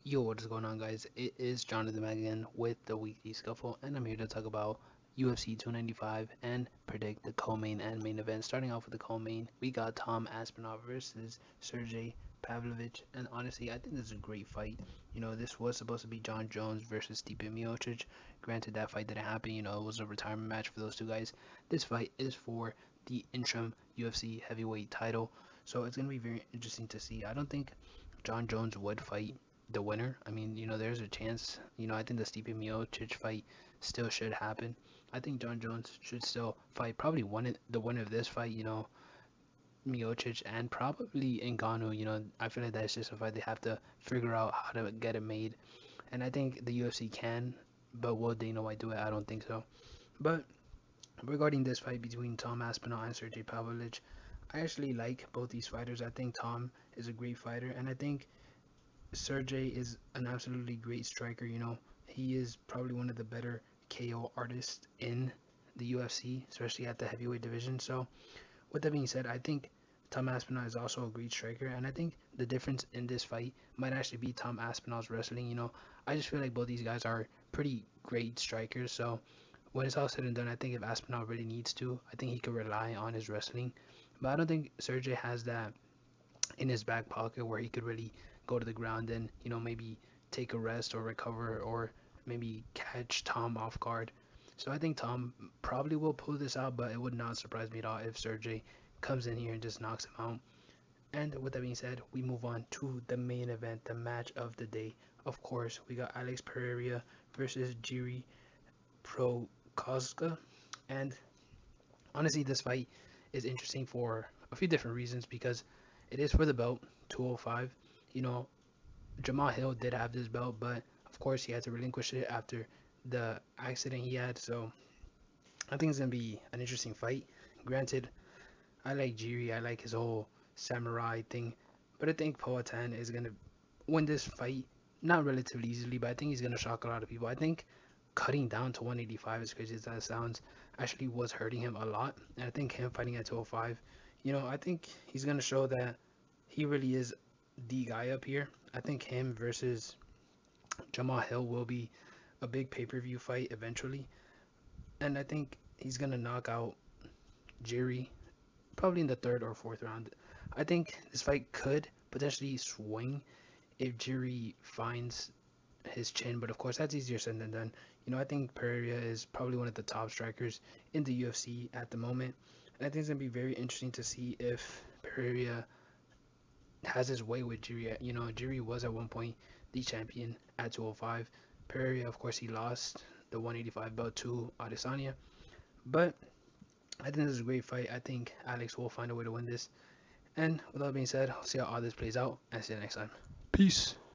Yo, what is going on, guys? It is Jonathan back again with the weekly scuffle, and I'm here to talk about UFC 295 and predict the co-main and main event. Starting off with the co-main, we got Tom Aspinall versus Sergey Pavlovich, and honestly, I think this is a great fight. This was supposed to be Jon Jones versus Stipe Miocic. Granted, that fight didn't happen. It was a retirement match for those two guys. This fight is for the interim UFC heavyweight title, so it's gonna be very interesting to see. I don't think Jon Jones would fight the winner. I mean, there's a chance. I think the Stipe Miocic fight still should happen. I think Jon Jones should still fight. Probably the winner of this fight. Miocic and probably Ngannou. I feel like that's just a fight they have to figure out how to get it made. And I think the UFC can, but will Dana White do it? I don't think so. But regarding this fight between Tom Aspinall and Sergey Pavlovich, I actually like both these fighters. I think Tom is a great fighter, and I think Sergey is an absolutely great striker. He is probably one of the better KO artists in the UFC, especially at the heavyweight division. So, with that being said, I think Tom Aspinall is also a great striker, and I think the difference in this fight might actually be Tom Aspinall's wrestling. I just feel like both these guys are pretty great strikers. So, when it's all said and done, I think if Aspinall really needs to, I think he could rely on his wrestling. But I don't think Sergey has that in his back pocket where he could really go to the ground and maybe take a rest or recover or maybe catch Tom off guard. So I think Tom probably will pull this out, but it would not surprise me at all if Sergey comes in here and just knocks him out. And with that being said, we move on to the main event, the match of the day. Of course, we got Alex Pereira versus Jiri Prochazka. And honestly, this fight is interesting for a few different reasons because it is for the belt, 205. You know, Jamahal Hill did have this belt, but of course he had to relinquish it after the accident he had. So I think it's gonna be an interesting fight. Granted, I like Jiri, I like his whole samurai thing, but I think Poatan is gonna win this fight, not relatively easily, but I think he's gonna shock a lot of people. I think cutting down to 185, as crazy as that sounds, actually was hurting him a lot. And I think him fighting at 205, I think he's gonna show that he really is the guy up here. I think him versus Jamal Hill will be a big pay-per-view fight eventually, and I think he's gonna knock out Jiri probably in the third or fourth round. I think this fight could potentially swing if Jiri finds his chin, but of course that's easier said than done. I think Pereira is probably one of the top strikers in the UFC at the moment, and I think it's gonna be very interesting to see if Pereira has his way with Jiri. Jiri was at one point the champion at 205. Pereira, of course, he lost the 185 belt to Adesanya, but I think this is a great fight. I think Alex will find a way to win this. And with that being said, I'll see how all this plays out and see you next time. Peace.